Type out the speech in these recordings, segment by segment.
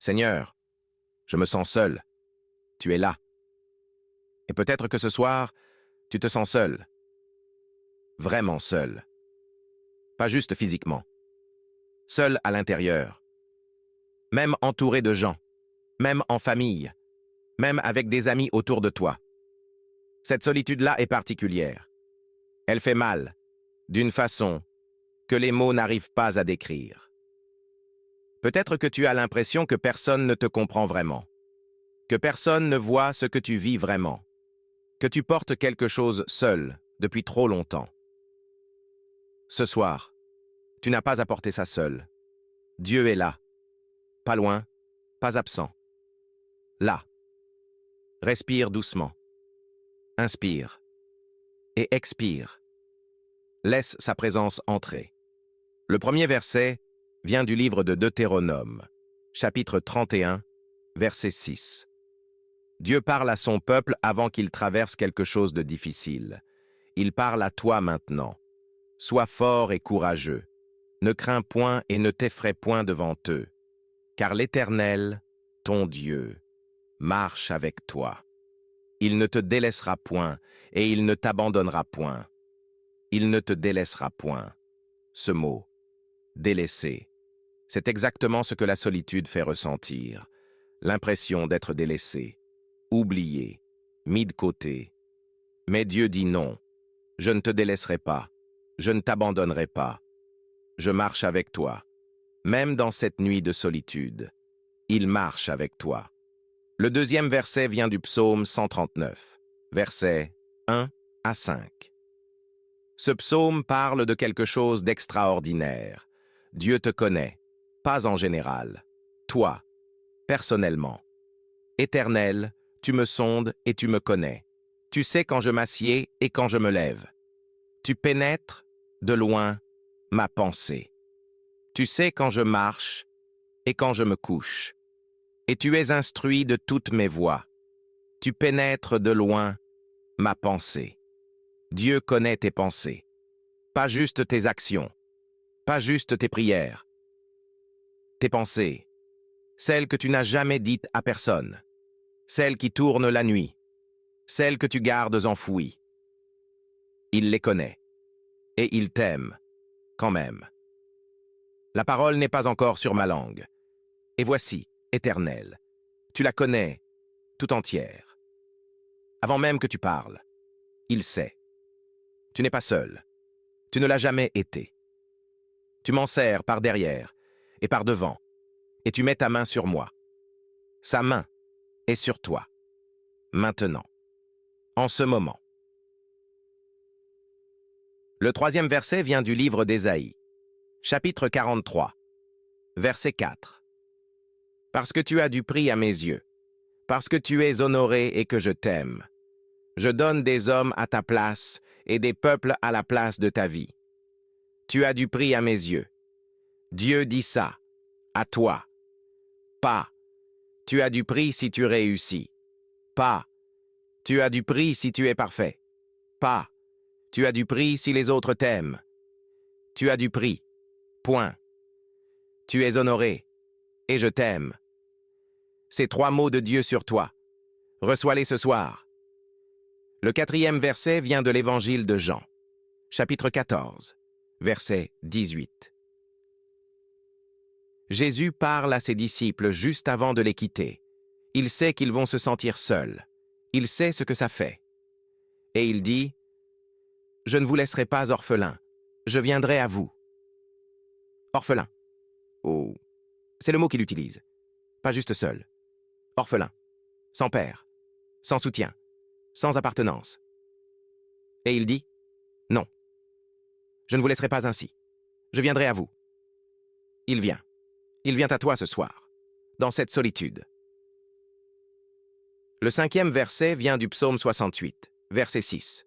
Seigneur, je me sens seul. Tu es là. Et peut-être que ce soir, tu te sens seul. Vraiment seul. Pas juste physiquement. Seul à l'intérieur. Même entouré de gens. Même en famille. Même avec des amis autour de toi. Cette solitude-là est particulière. Elle fait mal, d'une façon que les mots n'arrivent pas à décrire. Peut-être que tu as l'impression que personne ne te comprend vraiment, que personne ne voit ce que tu vis vraiment, que tu portes quelque chose seul depuis trop longtemps. Ce soir, tu n'as pas à porter ça seul. Dieu est là, pas loin, pas absent. Là. Respire doucement. Inspire et expire. Laisse sa présence entrer. Le premier verset vient du livre de Deutéronome, chapitre 31, verset 6. Dieu parle à son peuple avant qu'il traverse quelque chose de difficile. Il parle à toi maintenant. Sois fort et courageux. Ne crains point et ne t'effraie point devant eux, car l'Éternel, ton Dieu, marche avec toi. Il ne te délaissera point et il ne t'abandonnera point. Il ne te délaissera point. Ce mot, délaissé, c'est exactement ce que la solitude fait ressentir. L'impression d'être délaissé, oublié, mis de côté. Mais Dieu dit non. Je ne te délaisserai pas. Je ne t'abandonnerai pas. Je marche avec toi. Même dans cette nuit de solitude, il marche avec toi. Le deuxième verset vient du psaume 139, versets 1 à 5. Ce psaume parle de quelque chose d'extraordinaire. Dieu te connaît, pas en général. Toi, personnellement. Éternel, tu me sondes et tu me connais. Tu sais quand je m'assieds et quand je me lève. Tu pénètres, de loin, ma pensée. Tu sais quand je marche et quand je me couche. Et tu es instruit de toutes mes voies. Tu pénètres de loin ma pensée. Dieu connaît tes pensées. Pas juste tes actions. Pas juste tes prières. Tes pensées. Celles que tu n'as jamais dites à personne. Celles qui tournent la nuit. Celles que tu gardes enfouies. Il les connaît. Et il t'aime, quand même. La parole n'est pas encore sur ma langue. Et voici, Éternel, tu la connais tout entière. Avant même que tu parles, il sait. Tu n'es pas seul. Tu ne l'as jamais été. Tu m'en sers par derrière et par devant, et tu mets ta main sur moi. Sa main est sur toi, maintenant, en ce moment. Le troisième verset vient du livre d'Ésaïe, chapitre 43, verset 4. Parce que tu as du prix à mes yeux, parce que tu es honoré et que je t'aime, je donne des hommes à ta place et des peuples à la place de ta vie. Tu as du prix à mes yeux. Dieu dit ça, à toi. Pas, tu as du prix si tu réussis. Pas, tu as du prix si tu es parfait. Pas, tu as du prix si les autres t'aiment. Tu as du prix. Point. Tu es honoré et je t'aime. Ces trois mots de Dieu sur toi. Reçois-les ce soir. Le quatrième verset vient de l'évangile de Jean, chapitre 14, verset 18. Jésus parle à ses disciples juste avant de les quitter. Il sait qu'ils vont se sentir seuls. Il sait ce que ça fait. Et il dit, « Je ne vous laisserai pas orphelins. Je viendrai à vous. » Orphelin. Oh, c'est le mot qu'il utilise. Pas juste seul. Orphelin. Sans père. Sans soutien. Sans appartenance. Et il dit, « Non. Je ne vous laisserai pas ainsi. Je viendrai à vous. » Il vient. Il vient à toi ce soir, dans cette solitude. Le cinquième verset vient du psaume 68, verset 6.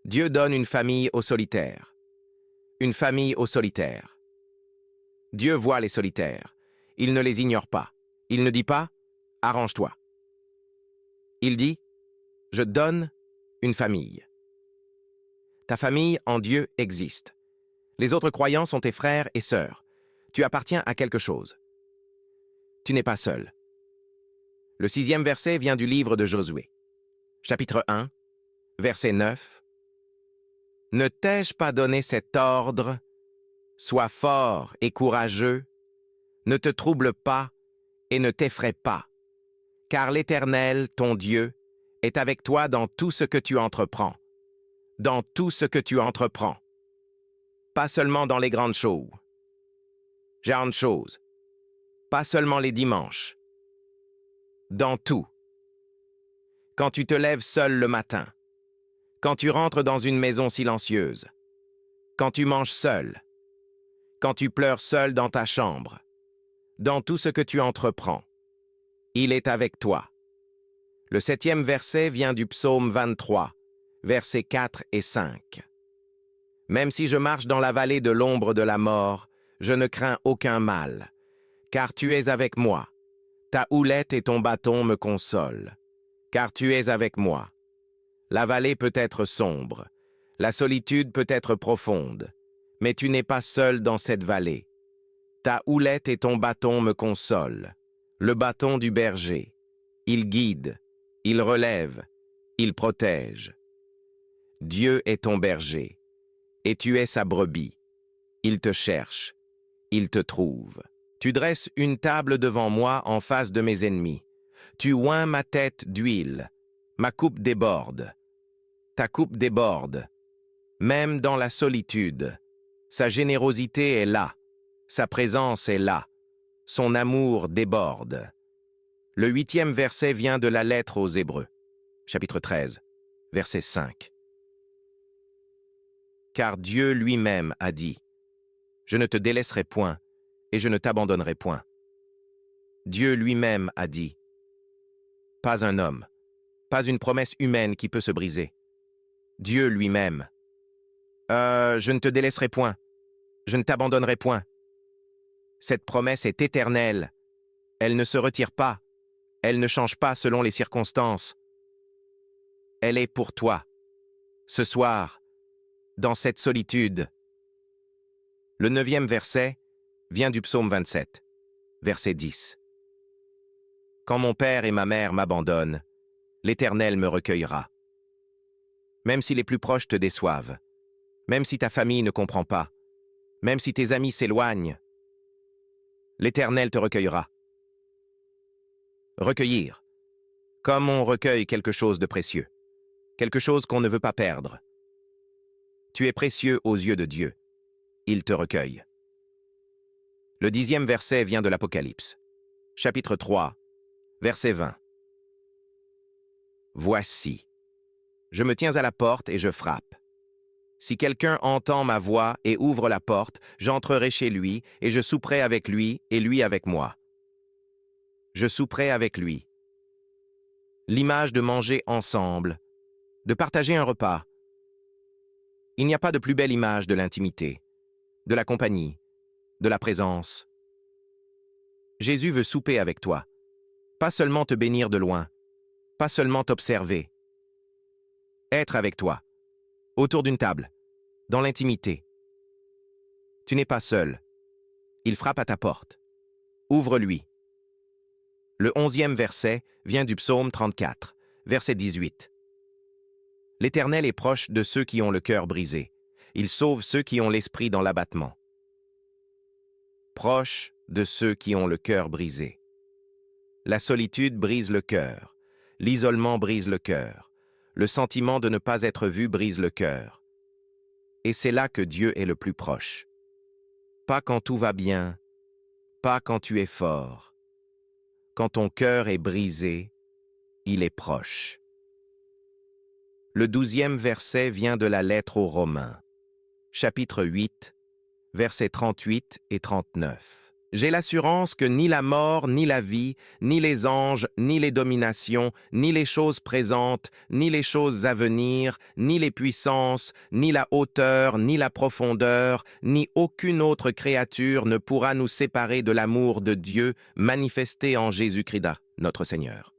Dieu donne une famille aux solitaires. Une famille aux solitaires. Dieu voit les solitaires. Il ne les ignore pas. Il ne dit pas « arrange-toi ». Il dit « je donne une famille ». Ta famille en Dieu existe. Les autres croyants sont tes frères et sœurs. Tu appartiens à quelque chose. Tu n'es pas seul. Le 6e verset vient du livre de Josué. Chapitre 1, verset 9. Ne t'ai-je pas donné cet ordre? Sois fort et courageux, ne te trouble pas et ne t'effraie pas, car l'Éternel, ton Dieu, est avec toi dans tout ce que tu entreprends. Dans tout ce que tu entreprends. Pas seulement dans les grandes choses. Pas seulement les dimanches. Dans tout. Quand tu te lèves seul le matin. Quand tu rentres dans une maison silencieuse. Quand tu manges seul. Quand tu pleures seul dans ta chambre. Dans tout ce que tu entreprends. Il est avec toi. Le 7e verset vient du psaume 23, versets 4 et 5. Même si je marche dans la vallée de l'ombre de la mort, je ne crains aucun mal, car tu es avec moi. Ta houlette et ton bâton me consolent, car tu es avec moi. La vallée peut être sombre, la solitude peut être profonde, mais tu n'es pas seul dans cette vallée. Ta houlette et ton bâton me consolent, le bâton du berger. Il guide, il relève, il protège. Dieu est ton berger, et tu es sa brebis. Il te cherche, il te trouve. Tu dresses une table devant moi en face de mes ennemis. Tu oins ma tête d'huile, ma coupe déborde. Ta coupe déborde, même dans la solitude. Sa générosité est là, sa présence est là, son amour déborde. Le 8e verset vient de la lettre aux Hébreux, chapitre 13, verset 5. Car Dieu lui-même a dit, « Je ne te délaisserai point, et je ne t'abandonnerai point. » Dieu lui-même a dit, « Pas un homme, pas une promesse humaine qui peut se briser. » Dieu lui-même, « Je ne te délaisserai point, je ne t'abandonnerai point. » Cette promesse est éternelle, elle ne se retire pas, elle ne change pas selon les circonstances. Elle est pour toi, ce soir, dans cette solitude. Le 9e verset vient du psaume 27, verset 10. Quand mon père et ma mère m'abandonnent, l'Éternel me recueillera. Même si les plus proches te déçoivent, même si ta famille ne comprend pas, même si tes amis s'éloignent, l'Éternel te recueillera. Recueillir, comme on recueille quelque chose de précieux, quelque chose qu'on ne veut pas perdre. Tu es précieux aux yeux de Dieu. Il te recueille. Le 10e verset vient de l'Apocalypse, chapitre 3, verset 20. Voici, je me tiens à la porte et je frappe. Si quelqu'un entend ma voix et ouvre la porte, j'entrerai chez lui et je souperai avec lui et lui avec moi. Je souperai avec lui. L'image de manger ensemble, de partager un repas. Il n'y a pas de plus belle image de l'intimité, de la compagnie, de la présence. Jésus veut souper avec toi, pas seulement te bénir de loin, pas seulement t'observer. Être avec toi, autour d'une table, dans l'intimité. Tu n'es pas seul. Il frappe à ta porte. Ouvre-lui. Le 11e verset vient du psaume 34, verset 18. L'Éternel est proche de ceux qui ont le cœur brisé. Il sauve ceux qui ont l'esprit dans l'abattement. Proche de ceux qui ont le cœur brisé. La solitude brise le cœur. L'isolement brise le cœur. Le sentiment de ne pas être vu brise le cœur. Et c'est là que Dieu est le plus proche. Pas quand tout va bien, pas quand tu es fort. Quand ton cœur est brisé, il est proche. Le 12e verset vient de la lettre aux Romains, chapitre 8, versets 38 et 39. J'ai l'assurance que ni la mort, ni la vie, ni les anges, ni les dominations, ni les choses présentes, ni les choses à venir, ni les puissances, ni la hauteur, ni la profondeur, ni aucune autre créature ne pourra nous séparer de l'amour de Dieu manifesté en Jésus-Christ, notre Seigneur.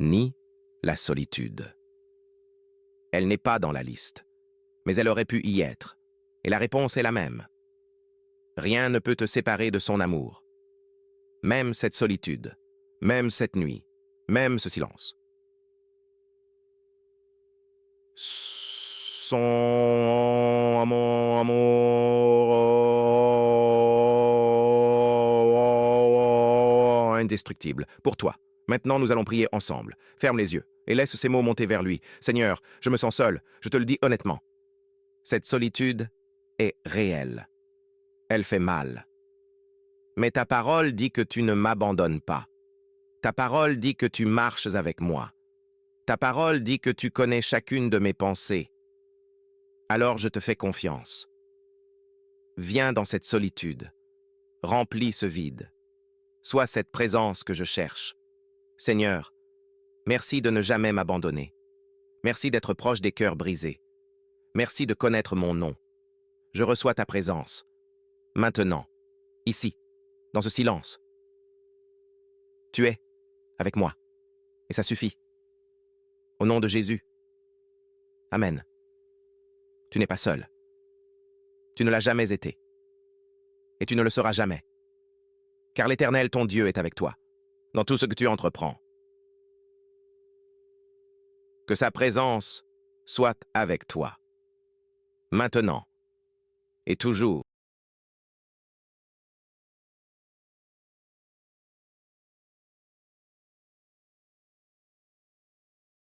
Ni la solitude. Elle n'est pas dans la liste, mais elle aurait pu y être, et la réponse est la même. Rien ne peut te séparer de son amour. même cette solitude, même cette nuit, même ce silence. Son amour indestructible, pour toi. Maintenant, nous allons prier ensemble. Ferme les yeux et laisse ces mots monter vers lui. Seigneur, je me sens seul, je te le dis honnêtement. Cette solitude est réelle. Elle fait mal. Mais ta parole dit que tu ne m'abandonnes pas. Ta parole dit que tu marches avec moi. Ta parole dit que tu connais chacune de mes pensées. Alors je te fais confiance. Viens dans cette solitude. Remplis ce vide. Sois cette présence que je cherche. Seigneur, merci de ne jamais m'abandonner. Merci d'être proche des cœurs brisés. Merci de connaître mon nom. Je reçois ta présence. Maintenant, ici, dans ce silence. Tu es avec moi. Et ça suffit. Au nom de Jésus. Amen. Tu n'es pas seul. Tu ne l'as jamais été. Et tu ne le seras jamais. Car l'Éternel, ton Dieu, est avec toi, dans tout ce que tu entreprends. Que sa présence soit avec toi. Maintenant et toujours.